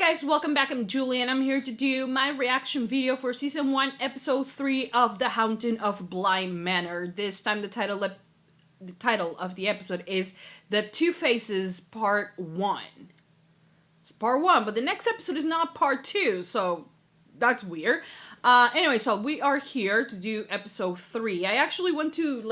guys, welcome back. I'm Julie and I'm here to do my reaction video for Season 1, Episode 3 of The Haunting of Bly Manor. This time the title of the episode is The Two Faces Part 1. It's Part 1, but the next episode is not Part 2, so that's weird. Anyway, so we are here to do Episode 3. I actually want to,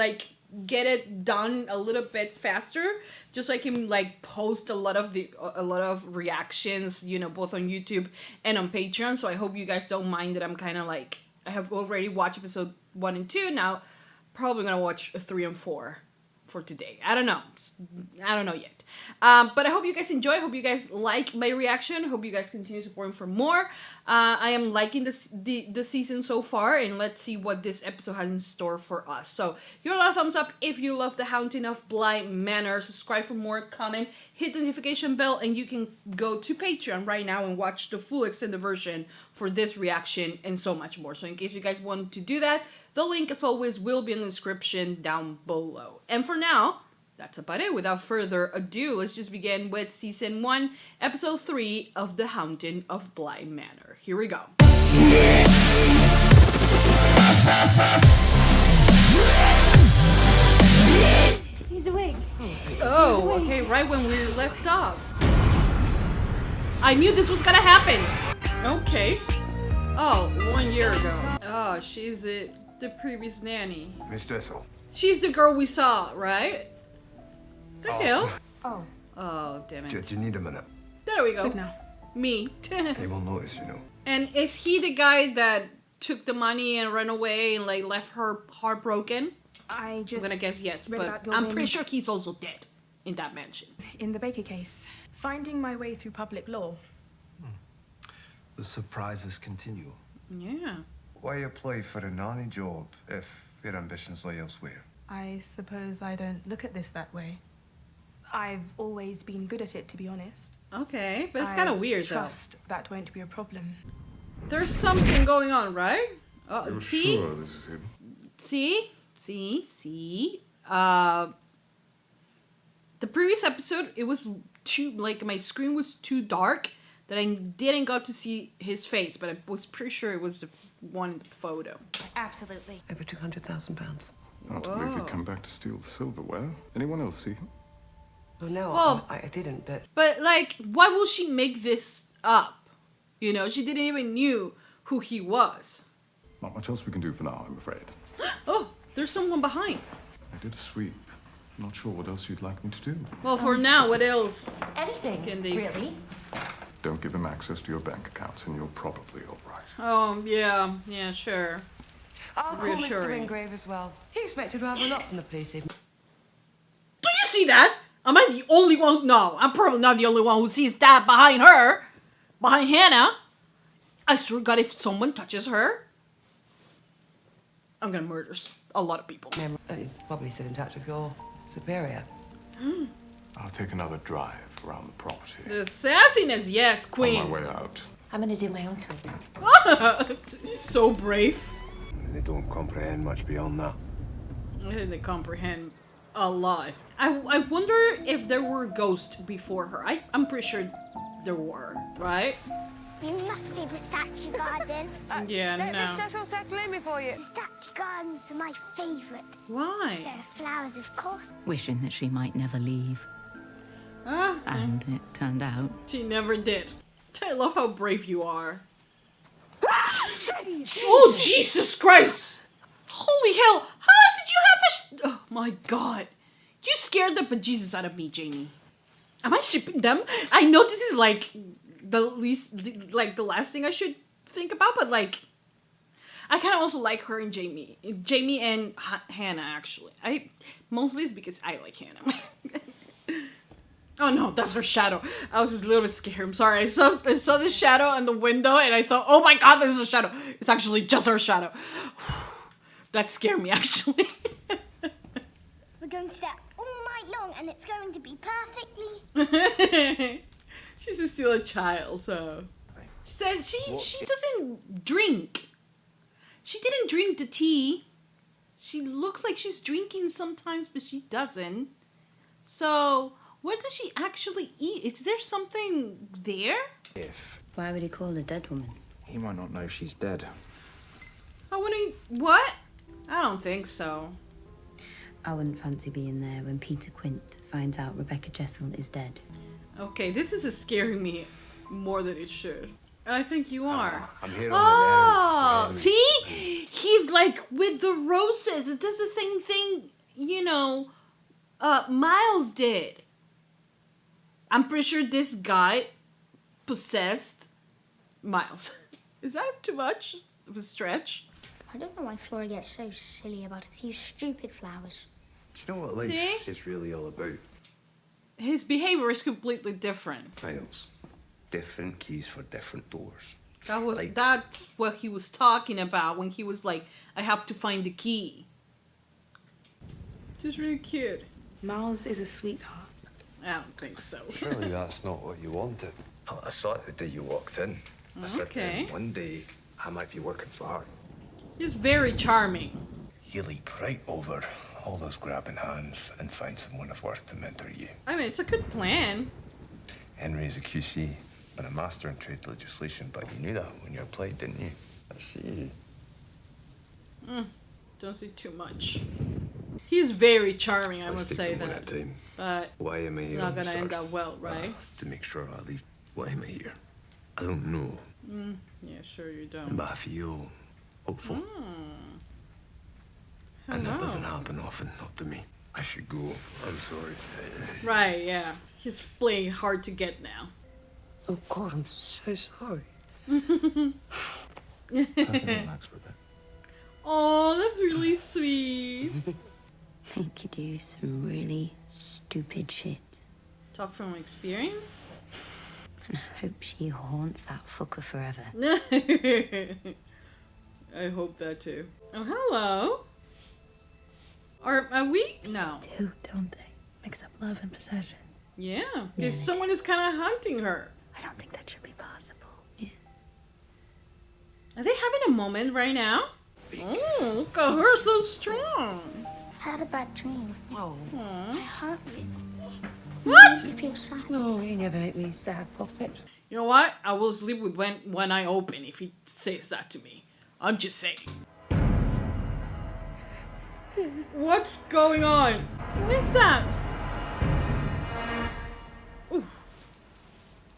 get it done a little bit faster, just so I can post a lot of reactions, you know, both on YouTube and on Patreon. So I hope you guys don't mind that I'm kind of I have already watched episode 1 and 2. Now probably gonna watch 3 and 4 for today. I don't know yet. But I hope you guys enjoy. I hope you guys like my reaction. Hope you guys continue supporting for more. I am liking the season so far, and let's see what this episode has in store for us. So give a lot of thumbs up if you love The Haunting of Bly Manor. Subscribe for more, comment, hit the notification bell, and you can go to Patreon right now and watch the full extended version for this reaction and so much more. So in case you guys want to do that, the link, as always, will be in the description down below. And for now, that's about it. Without further ado, let's just begin with Season 1, Episode 3 of The Haunting of Bly Manor. Here we go. He's awake. Oh, okay, right when we left off. I knew this was gonna happen. Okay. Oh, 1 year ago. Oh, she's the previous nanny. Miss Dessel. She's the girl we saw, right? The hell? Oh. Oh, damn it. Do you need a minute? There we go. Good now. Me. They will notice, you know. And is he the guy that took the money and ran away and left her heartbroken? I'm gonna guess yes, but I'm pretty sure he's also dead in that mansion. In the Baker case, finding my way through public law. The surprises continue. Yeah. Why apply for a nanny job if your ambitions lie elsewhere? I suppose I don't look at this that way. I've always been good at it, to be honest. Okay, but it's kind of weird, though. I trust that won't be a problem. There's something going on, right? You're see? sure this is him? See? The previous episode, it was too, my screen was too dark that I didn't got to see his face, but I was pretty sure it was the one photo. Absolutely. Over £200,000. Not to believe he'd come back to steal the silverware. Anyone else see him? Oh, no, Well, I didn't, but... But, why will she make this up? You know, she didn't even knew who he was. Not much else we can do for now, I'm afraid. Oh, there's someone behind. I did a sweep. Not sure what else you'd like me to do. Well, for now, what else? Anything, Can they- really? Don't give him access to your bank accounts and you're probably all right. Oh, yeah, sure. I'll call Mr. Reassuring. Ingrave as well. He expected rather a lot from the police evening. Do you see that? Am I the only one? No, I'm probably not the only one who sees that behind her. Behind Hannah. I swear to God, if someone touches her, I'm gonna murder a lot of people. He's probably still in touch with your superior. I'll take another drive around the property. The sassiness, yes, On queen. my way out. I'm gonna do my own sweep. So brave. They don't comprehend much beyond that. I think they comprehend a lot. I wonder if there were ghosts before her. I'm pretty sure there were, right? You must be the statue garden. Yeah, no. Just all settle in before you... The statue gardens are my favourite. Why? There are flowers, of course. Wishing that she might never leave. And it turned out. She never did. I love how brave you are. Oh, Jesus Christ! Holy hell! How did you have a... Oh, my God. You scared the bejesus out of me, Jamie. Am I shipping them? I know this is, the last thing I should think about, but, I kind of also like her and Jamie. Jamie and Hannah, actually. Mostly it's because I like Hannah. Oh no, that's her shadow. I was just a little bit scared. I'm sorry. I saw the shadow in the window and I thought, oh my God, there's a shadow. It's actually just her shadow. That scared me, actually. We're going to stay all night long and it's going to be perfectly... She's still a child, so... She said she doesn't drink. She didn't drink the tea. She looks like she's drinking sometimes, but she doesn't. So... What does she actually eat? Is there something there? If Why would he call a dead woman? He might not know she's dead. I wouldn't. What? I don't think so. I wouldn't fancy being there when Peter Quint finds out Rebecca Jessel is dead. Okay, this is scaring me more than it should. I think you are. I'm here on Oh, see? He's like with the roses. It does the same thing, you know, Miles did. I'm pretty sure this guy possessed Miles. Is that too much of a stretch? I don't know why Flora gets so silly about a few stupid flowers. Do you know what life See? is really all about? His behavior is completely different. Miles. Different keys for different doors. That's what he was talking about when he was like, I have to find the key. Just really cute. Miles is a sweetheart. I don't think so. Surely that's not what you wanted. I saw it the day you walked in. I said, Okay. one day I might be working for her. He's very charming. You leap right over all those grabbing hands and find someone of worth to mentor you. I mean, it's a good plan. Henry's a QC and a master in trade legislation, but you knew that when you applied, didn't you? I see. Don't see too much. He's very charming, I must say One that. at a time. But Why am I it's here not on gonna this end earth? up well, right? To make sure I leave. Why am I here? I don't know, Yeah, sure you don't. but I feel hopeful. And that doesn't happen often, not to me. I should go. I'm sorry. Right, yeah. He's playing hard to get now. Oh God, I'm so sorry. Relax for a bit. Oh, that's really sweet. Make you do some really stupid shit. Talk from experience? And I hope she haunts that fucker forever. I hope that too. Oh, hello. Are we? No. Do, don't they? Mix up love and possession. Yeah, because someone is kind of hunting her. I don't think that should be possible. Are they having a moment right now? Oh, look at her, so strong. I had a bad dream. Oh, I hurt you. What? You feel sad. no, you never make me sad, Poppet. You know what? I will sleep with one eye open if he says that to me. I'm just saying. What's going on? Who is that? Ooh.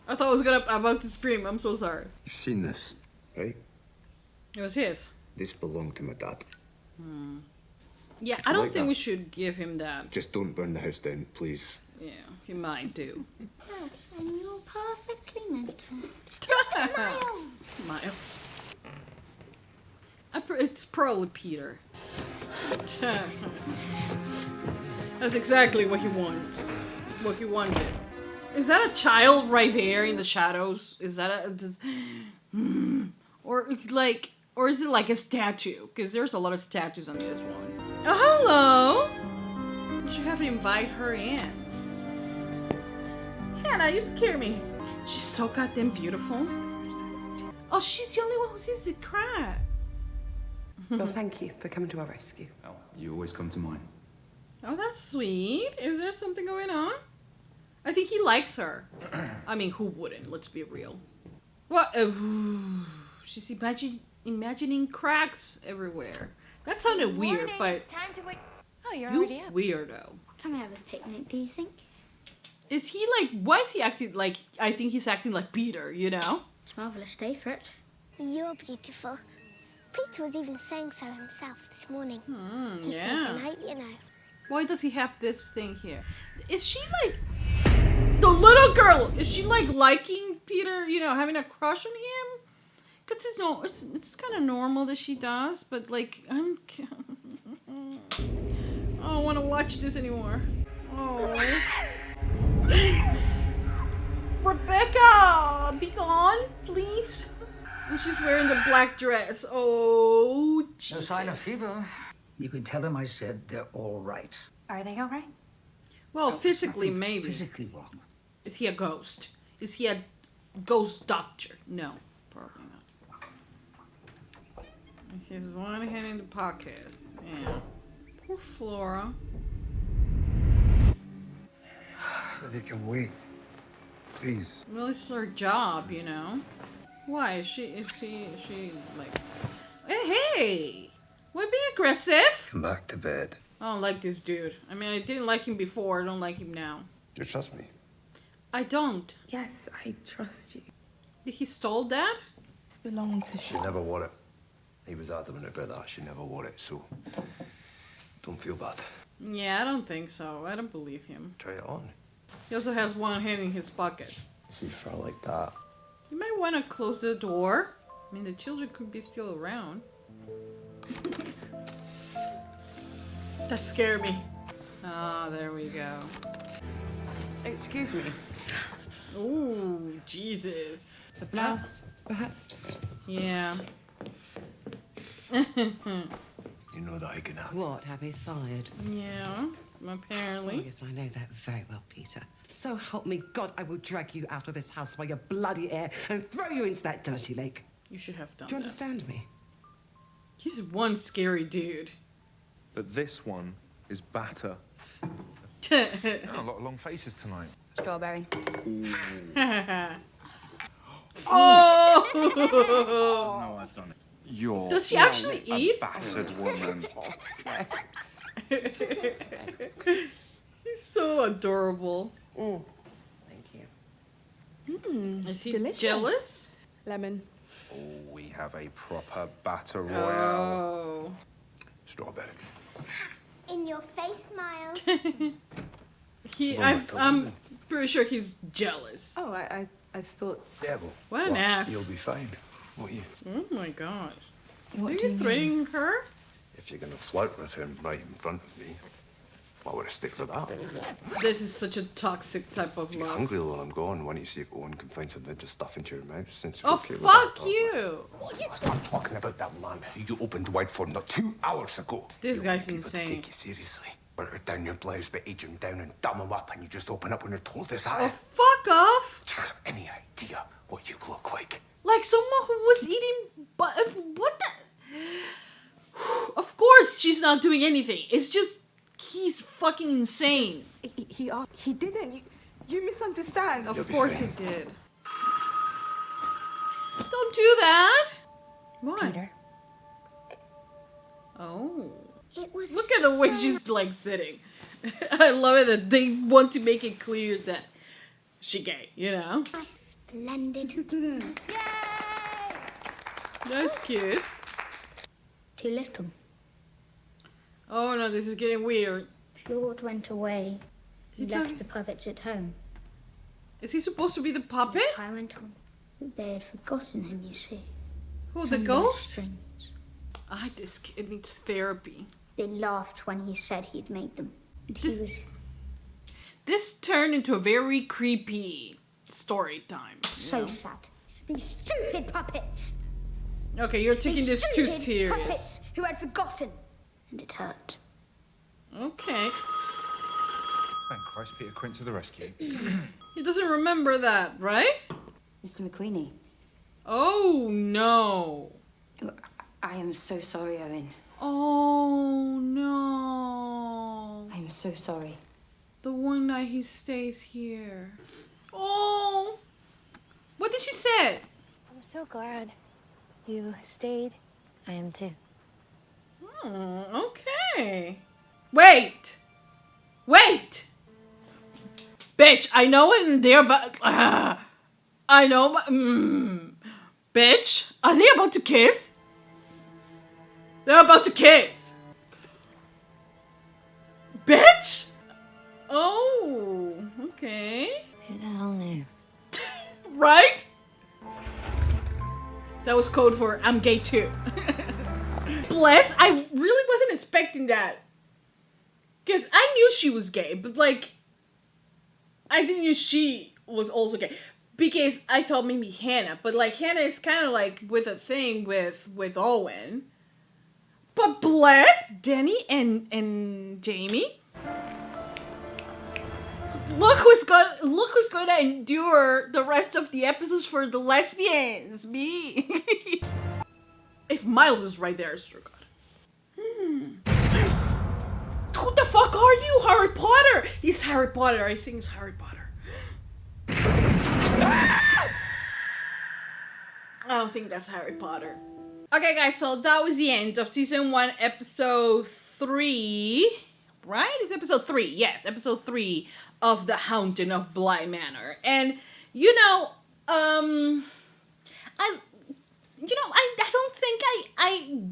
I thought I was about to scream. I'm so sorry. You've seen this, right? It was his. This belonged to my dad. Yeah, I don't Like think that. we should give him that. Just don't burn the house down, please. Yeah, he might do. Yes, and you're perfectly mental. Miles. It's probably Peter. That's exactly what he wants. What he wanted. Is that a child right there in the shadows? Is that or is it like a statue? Because there's a lot of statues on this one. Oh, hello! You should have to invite her in. Hannah, you scare me. She's so goddamn beautiful. Oh, she's the only one who sees the crab. Well, thank you for coming to our rescue. Oh, you always come to mine. Oh, that's sweet. Is there something going on? I think he likes her. I mean, who wouldn't? Let's be real. What? She's imagining cracks everywhere. That sounded weird, but It's time to wake. Oh, you're you already up. weirdo. Can we have a picnic, do you think? Is he like? Why is he acting like? I think he's acting like Peter. You know? It's a marvellous day for it. You're beautiful. Peter was even saying so himself this morning. He stayed Yeah. the night, you know. Why does he have this thing here? Is she like the little girl? Is she like liking Peter? You know, having a crush on him? Cause it's kind of normal that she does, but like I don't want to watch this anymore. Oh, Rebecca, be gone, please. And she's wearing the black dress. Oh, Jesus. No sign of fever. You can tell them I said they're all right. Are they all right? Well, There's physically, nothing maybe. physically wrong. Is he a ghost? Is he a ghost doctor? No, probably not. He's one hand in the pocket. Yeah. Poor Flora. They can wait. Please. Well, it's her job, you know. Why is she like? Hey! Why being aggressive? Come back to bed. I don't like this dude. I mean, I didn't like him before. I don't like him now. Do you trust me? I don't. Yes, I trust you. Did he stole that? It's belonged to She never wore it. He was adamant about that. She never wore it, so don't feel bad. Yeah, I don't think so. I don't believe him. Try it on. He also has one hand in his pocket. See if I like that. You might want to close the door. I mean, the children could be still around. That scared me. Ah, there we go. Excuse me. Ooh, Jesus. The blouse, perhaps? Yeah. You know that I can have. What, have you fired? Yeah, Oh, apparently. yes, I know that very well, Peter. So help me God, I will drag you out of this house by your bloody hair and throw you into that dirty lake. You should have done Do you that. understand me? He's one scary dude. But this one is batter. A lot of long faces tonight. Strawberry. Oh! No, I've done it. You're Does she actually a eat? battered woman. Sex. He's so adorable. Thank you. Is he delicious. jealous? Lemon. Oh, we have a proper batter royale. Oh. Strawberry. In your face, Miles. I'm pretty sure he's jealous. Oh, I thought... Devil. What an ass. You'll be fine. Won't you? Oh my gosh. What Are do you you threatening her? If you're gonna flirt with him right in front of me, why would I stick for that? This is such a toxic type of If you're love. hungry while I'm gone, why don't you see if Owen can find some ninja stuff into your mouth since you're Oh, okay with fuck that? you! Oh, yes, I'm talking about that man who you opened wide for not 2 hours ago. This You guy's want people insane. to take you seriously. Butter down your blouse, but age him down and dumb him up, and you just open up when you're told this. Oh, fuck off! Do you have any idea what you look like? Like someone who was eating what the? Of course she's not doing anything. It's just he's fucking insane. He didn't. You misunderstand. Of course he did. Don't do that. What? Peter. Oh. It was Look at the way she's like sitting. I love it that they want to make it clear that she gay, you know? Splendid. Yay! That's cute. Too little. Oh no, this is getting weird. Lord went away. He He's left talking- the puppets at home. Is he supposed to be the puppet? As time went on, they had forgotten him, you see. Who, the And ghost? strings. This kid needs therapy. They laughed when he said he'd made them. And This- he was This turned into a very creepy story time. you so know? sad. These stupid puppets! Okay, you're taking These this too stupid serious. puppets who had forgotten. And it hurt. Okay. Thank Christ, Peter Quint to the rescue. He doesn't remember that, right? Mr. McQueenie, Oh no. I am so sorry, Owen. Oh no. I am so sorry. The one night he stays here. Oh. What did she say? I'm so glad you stayed. I am too. Okay. Wait. Bitch, I know in there, but I know. Bitch, are they about to kiss? They're about to kiss. Bitch. Oh, okay. Who the hell knew? Right? That was code for I'm gay too. Bless, I really wasn't expecting that. Because I knew she was gay, but like, I didn't know she was also gay. Because I thought maybe Hannah, but like Hannah is kind of like with a thing with Owen. But bless, Denny and Jamie. Look who's going to endure the rest of the episodes for the lesbians. Me. If Miles is right there, it's true God. Who the fuck are you, Harry Potter? He's Harry Potter. I think it's Harry Potter. I don't think that's Harry Potter. Okay, guys, so that was the end of season 1, episode 3. Right? It's episode 3. Yes, episode 3 of The Haunting of Bly Manor. And, you know, I don't think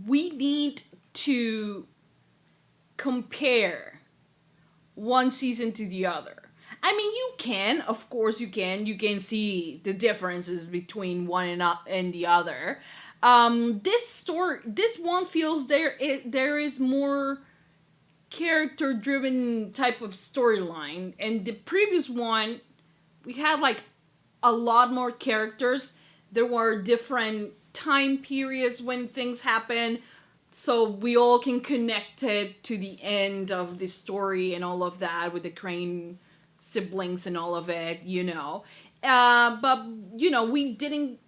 we need to compare one season to the other. I mean, you can, of course you can see the differences between one and the other. This one feels there is more character-driven type of storyline, and the previous one, we had like a lot more characters. There were different time periods when things happen, so we all can connect it to the end of the story and all of that with the Crane siblings and all of it, you know. But, you know, we did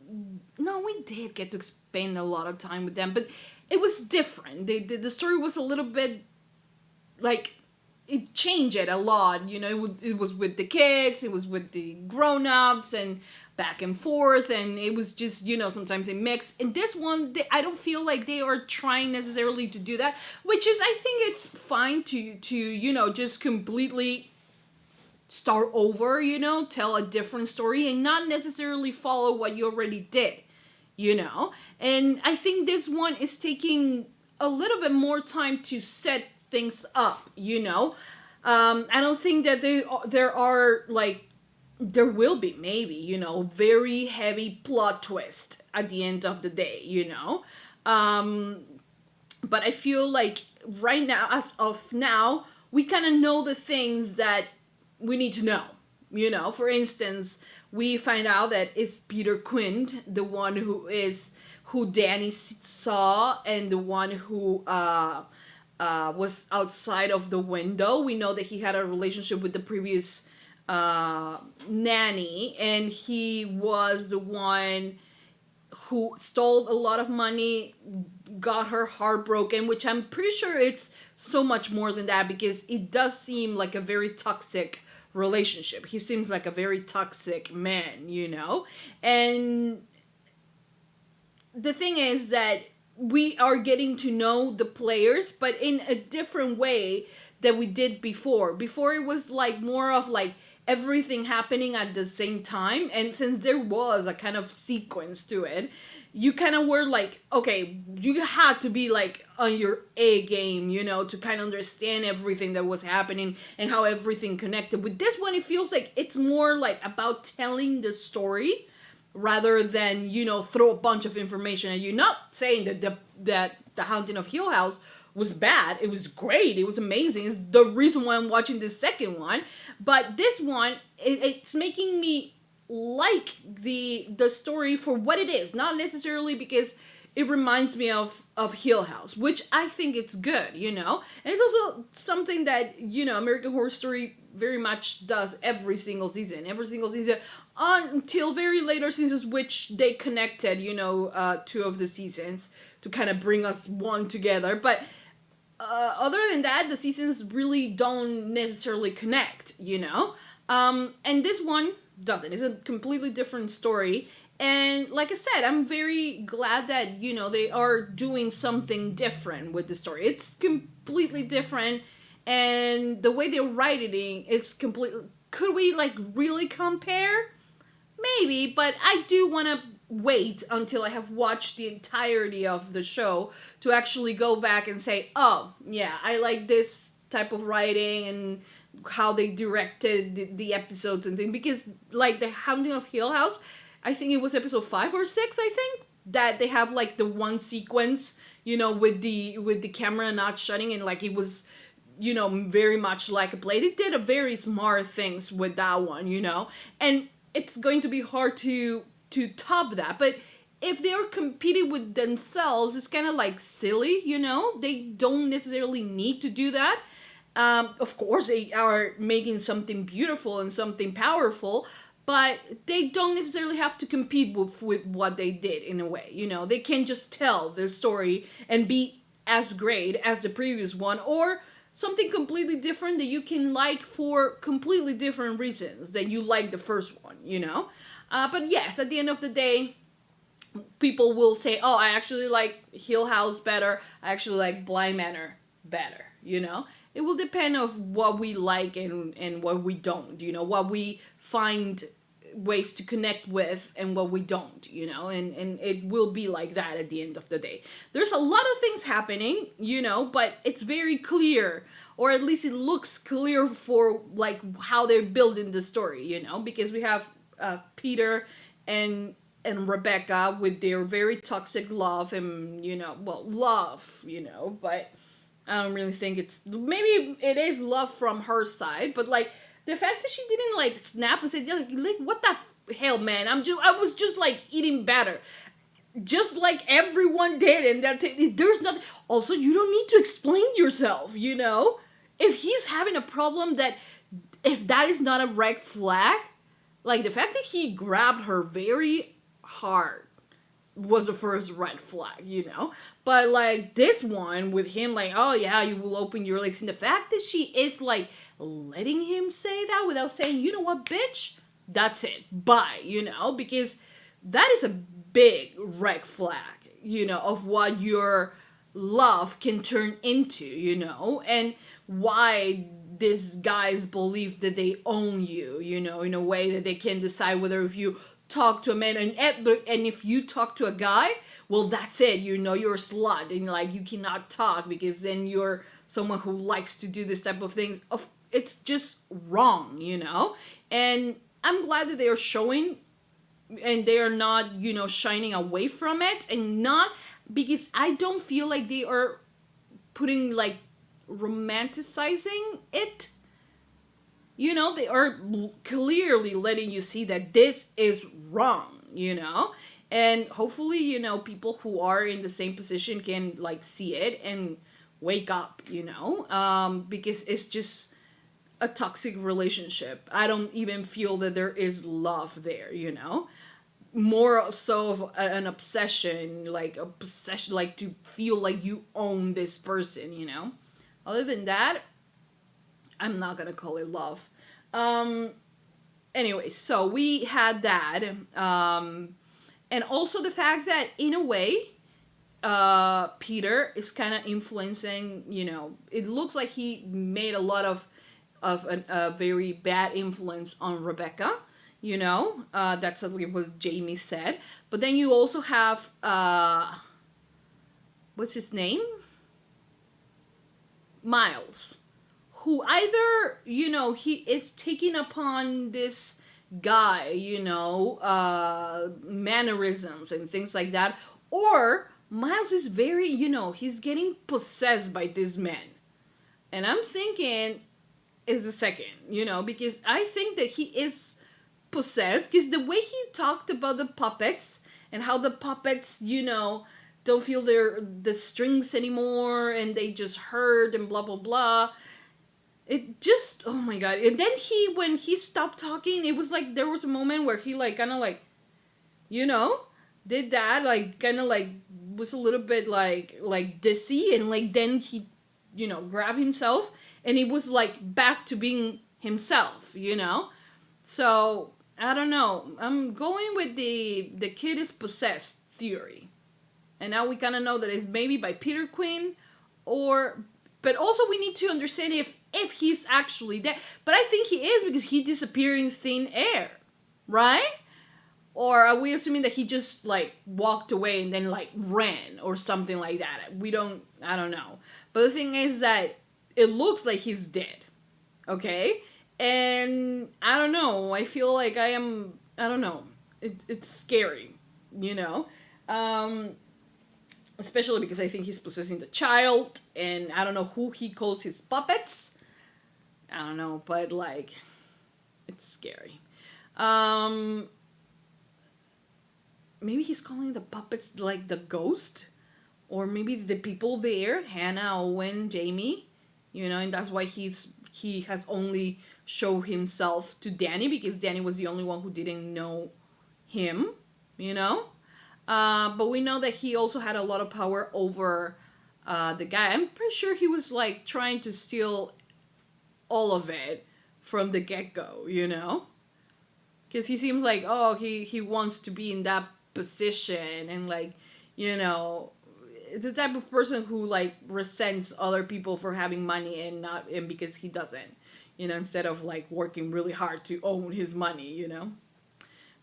get to spend a lot of time with them, but it was different. The story was a little bit, like, it changed it a lot, you know. It was with the kids, it was with the grown-ups, and back and forth, and it was just, you know, sometimes a mix. In this one, I don't feel like they are trying necessarily to do that, which is, I think it's fine to you know, just completely start over, you know, tell a different story and not necessarily follow what you already did, you know. And I think this one is taking a little bit more time to set things up, you know. I don't think that there are like, there will be maybe, you know, very heavy plot twist at the end of the day, you know. But I feel like right now, as of now, we kind of know the things that we need to know, you know. For instance, we find out that it's Peter Quint, the one who Danny saw, and the one who was outside of the window. We know that he had a relationship with the previous nanny, and he was the one who stole a lot of money, got her heartbroken, which I'm pretty sure it's so much more than that, because it does seem like a very toxic relationship. He seems like a very toxic man, you know. And the thing is that we are getting to know the players, but in a different way than we did before. Before it was like more of like everything happening at the same time, and since there was a kind of sequence to it, you kind of were like, okay, you had to be like on your A game, you know, to kind of understand everything that was happening and how everything connected. With this one, it feels like it's more like about telling the story rather than, you know, throw a bunch of information at you. Not saying that the Haunting of Hill House was bad. It was great. It was amazing. It's the reason why I'm watching the second one. But this one, it's making me like the story for what it is, not necessarily because it reminds me of Hill House, which I think it's good, you know. And it's also something that, you know, American Horror Story very much does every single season until very later seasons, which they connected, you know, 2 of the seasons to kind of bring us one together. But other than that, the seasons really don't necessarily connect, you know. And this one doesn't. It's a completely different story. And like I said, I'm very glad that, you know, they are doing something different with the story. It's completely different, and the way they're writing is completely... Could we, like, really compare? Maybe, but I do want to wait until I have watched the entirety of the show to actually go back and say, oh, yeah, I like this type of writing and how they directed the episodes and things. Because, like, The Haunting of Hill House, I think it was episode 5 or 6, I think, that they have, like, the one sequence, you know, with the camera not shutting, and, like, it was, you know, very much like a play. They did a very smart things with that one, you know, and it's going to be hard to top that. But if they're competing with themselves, it's kind of like silly, you know. They don't necessarily need to do that. Of course, they are making something beautiful and something powerful, but they don't necessarily have to compete with what they did in a way, you know. They can just tell the story and be as great as the previous one, or something completely different that you can like for completely different reasons than you like the first one, you know. But yes, at the end of the day, people will say, oh, I actually like Hill House better. I actually like Bly Manor better, you know? It will depend of what we like and what we don't, you know? What we find ways to connect with and what we don't, you know? And it will be like that at the end of the day. There's a lot of things happening, you know, but it's very clear, or at least it looks clear for like how they're building the story, you know? Because we have Peter and Rebecca with their very toxic love and, you know, well, love, you know, but I don't really think it's, maybe it is love from her side, but like the fact that she didn't like snap and say, like what the hell, man, I was just like eating batter, just like everyone did, and there's nothing. Also, you don't need to explain yourself, you know, if he's having a problem, that if that is not a red flag, like the fact that he grabbed her very hard was the first red flag, you know? But like this one with him, like, oh yeah, you will open your legs. And the fact that she is like letting him say that without saying, you know what, bitch, that's it, bye, you know? Because that is a big red flag, you know, of what your love can turn into, you know? And why these guys believe that they own you, you know, in a way that they can decide whether if you talk to a man and if you talk to a guy, well, that's it, you know, you're a slut and like you cannot talk because then you're someone who likes to do this type of things. It's just wrong, you know. And I'm glad that they are showing and they are not, you know, shining away from it, and not because I don't feel like they are putting like romanticizing it. You know, they are clearly letting you see that this is wrong, you know? And hopefully, you know, people who are in the same position can, like, see it and wake up, you know? Because it's just a toxic relationship. I don't even feel that there is love there, you know? More so of an obsession, like to feel like you own this person, you know? Other than that, I'm not gonna call it love. Anyway, so we had that. And also the fact that, in a way, Peter is kind of influencing, you know, it looks like he made a lot of a very bad influence on Rebecca, you know. That's what Jamie said. But then you also have, what's his name? Miles, who either, you know, he is taking upon this guy, you know, mannerisms and things like that, or Miles is very, you know, he's getting possessed by this man. And I'm thinking is the second, you know, because I think that he is possessed, because the way he talked about the puppets and how the puppets, you know, don't feel the strings anymore and they just hurt and blah blah blah. It just, oh my god. And then when he stopped talking, it was like there was a moment where he like kind of like, you know, did that, like kind of like was a little bit like dizzy, and like then he, you know, grabbed himself and he was like back to being himself, you know. So I don't know, I'm going with the kid is possessed theory. And now we kind of know that it's maybe by Peter Quinn, but also we need to understand if he's actually dead. But I think he is, because he disappeared in thin air, right? Or are we assuming that he just like walked away and then like ran or something like that? I don't know. But the thing is that it looks like he's dead, okay? And I don't know, I feel like I don't know, it's scary, you know? Especially because I think he's possessing the child, and I don't know who he calls his puppets. I don't know, but like, it's scary. Maybe he's calling the puppets like the ghost, or maybe the people there, Hannah, Owen, Jamie, you know, and that's why he has only shown himself to Danny, because Danny was the only one who didn't know him, you know. But we know that he also had a lot of power over the guy. I'm pretty sure he was like trying to steal all of it from the get-go, you know? Because he seems like, oh, he wants to be in that position, and like, you know, it's the type of person who like resents other people for having money and because he doesn't, you know, instead of like working really hard to own his money, you know.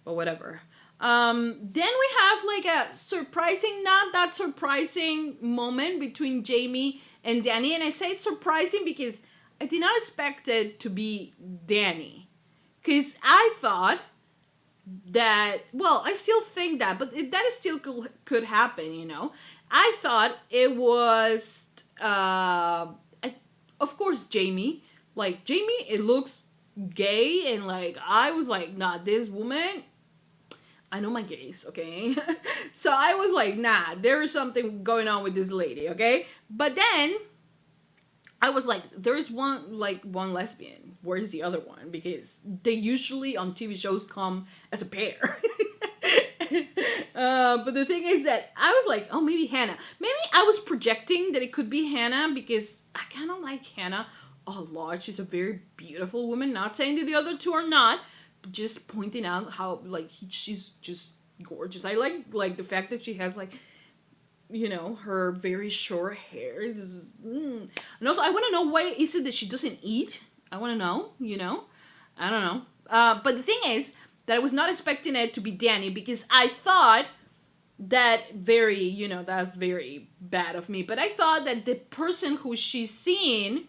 But whatever. Then we have like a surprising, not that surprising moment between Jamie and Danny, and I say it's surprising because I did not expect it to be Danny. Because I thought that, well, I still think that, but that is still could happen, you know. I thought it was, of course, Jamie. Like, Jamie, it looks gay, and like, I was like, nah, this woman, I know my gays, okay? So I was like, nah, there is something going on with this lady, okay? But then I was like, there's one lesbian. Where's the other one? Because they usually on TV shows come as a pair. But the thing is that I was like, oh, maybe Hannah. Maybe I was projecting that it could be Hannah because I kind of like Hannah a lot. She's a very beautiful woman. Not saying that the other two are not, but just pointing out how like she's just gorgeous. I like the fact that she has like, you know, her very short hair. And also, I want to know why is it that she doesn't eat? I want to know, you know? I don't know. But the thing is that I was not expecting it to be Danny because I thought that that's very bad of me. But I thought that the person who she's seeing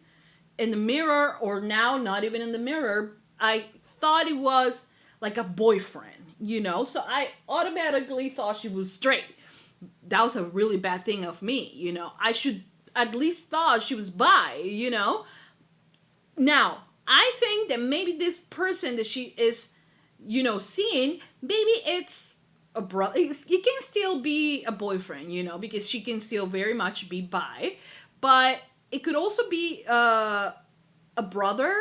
in the mirror, or now not even in the mirror, I thought it was like a boyfriend, you know? So I automatically thought she was straight. That was a really bad thing of me, you know. I should at least thought she was bi, you know. Now, I think that maybe this person that she is, you know, seeing, maybe it's a brother. It can still be a boyfriend, you know, because she can still very much be bi. But it could also be a brother,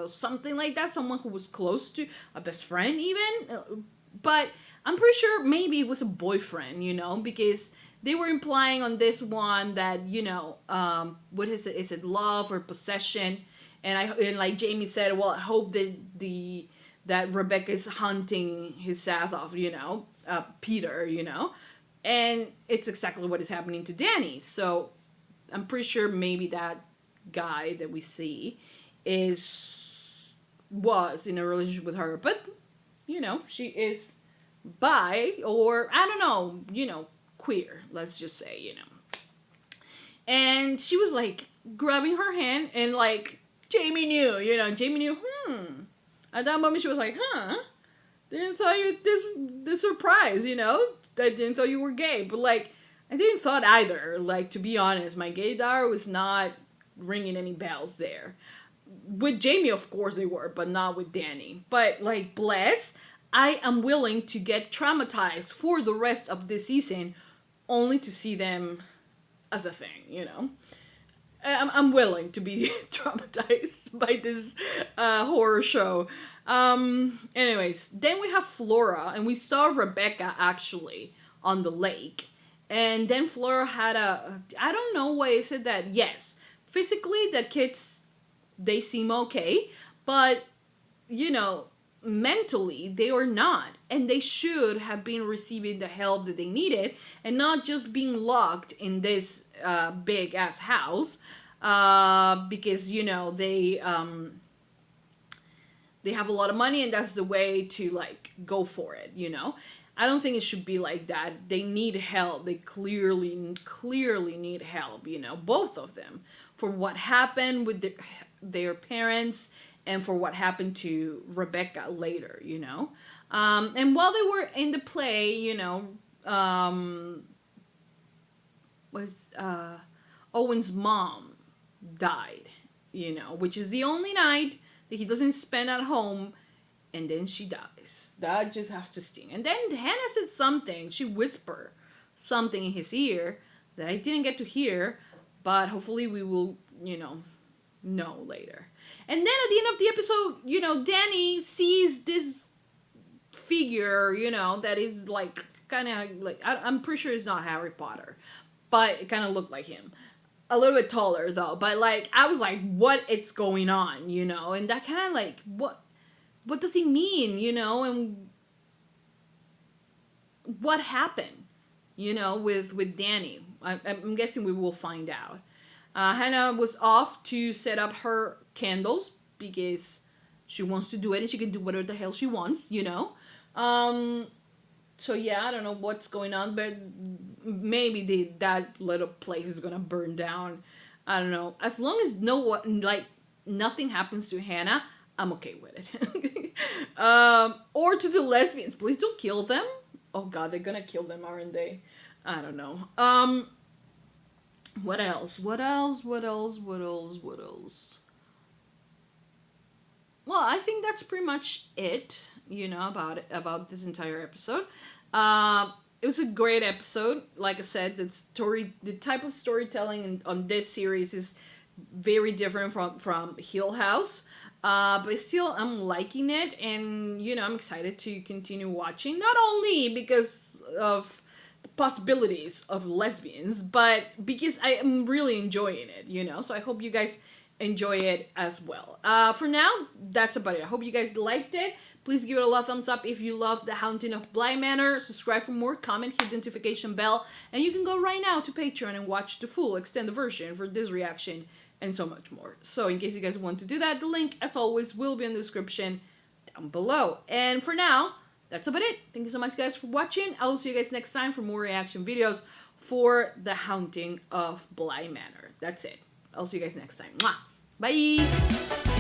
something like that. Someone who was close to a best friend even. But I'm pretty sure maybe it was a boyfriend, you know, because they were implying on this one that, you know, what is it? Is it love or possession? And like Jamie said, well, I hope that Rebecca's hunting his ass off, you know, Peter, you know, and it's exactly what is happening to Danny. So I'm pretty sure maybe that guy that we see was in a relationship with her, but you know, she is bi, or I don't know, you know, queer, let's just say, you know. And she was like grabbing her hand, and like Jamie knew, you know, at that moment she was like, didn't thought you this surprise, you know, I didn't thought you were gay. But like, I didn't thought either, like, to be honest, my gaydar was not ringing any bells there. With Jamie, of course they were, but not with Danny. But like, bless, I am willing to get traumatized for the rest of this season only to see them as a thing, you know? I'm willing to be traumatized by this horror show. Anyways, then we have Flora, and we saw Rebecca actually on the lake. And then Flora had I don't know why is it that, yes, physically the kids, they seem okay, but, you know, mentally they are not, and they should have been receiving the help that they needed and not just being locked in this big ass house because, you know, they have a lot of money and that's the way to like go for it, you know. I don't think it should be like that. They need help. They clearly need help, you know, both of them, for what happened with their parents and for what happened to Rebecca later, you know. And while they were in the play, you know, Owen's mom died, you know, which is the only night that he doesn't spend at home, and then she dies. That just has to sting. And then Hannah said something. She whispered something in his ear that I didn't get to hear, but hopefully we will, you know later. And then at the end of the episode, you know, Danny sees this figure, you know, that is like kind of like, I'm pretty sure it's not Harry Potter, but it kind of looked like him. A little bit taller though, but like, I was like, what is going on, you know? And that kind of like, what? what does he mean, you know, and what happened, you know, with Danny. I'm guessing we will find out. Hannah was off to set up her candles because she wants to do it and she can do whatever the hell she wants, you know. So yeah, I don't know what's going on, but maybe that little place is gonna burn down. I don't know. As long as nothing happens to Hannah, I'm okay with it. Or to the lesbians, please don't kill them. Oh God, they're gonna kill them, aren't they? I don't know. What else? What else? What else? What else? What else? Well, I think that's pretty much it, you know, about this entire episode. It was a great episode. Like I said, the type of storytelling on this series is very different from Hill House. But still, I'm liking it, and, you know, I'm excited to continue watching, not only because of the possibilities of lesbians, but because I am really enjoying it, you know, so I hope you guys enjoy it as well. For now, that's about it. I hope you guys liked it. Please give it a love thumbs up if you love The Haunting of Bly Manor. Subscribe for more, comment, hit the notification bell, and you can go right now to Patreon and watch the full extended version for this reaction and so much more. So in case you guys want to do that, the link, as always, will be in the description down below. And for now, that's about it. Thank you so much, guys, for watching. I will see you guys next time for more reaction videos for The Haunting of Bly Manor. That's it. I'll see you guys next time. Mwah! Bye!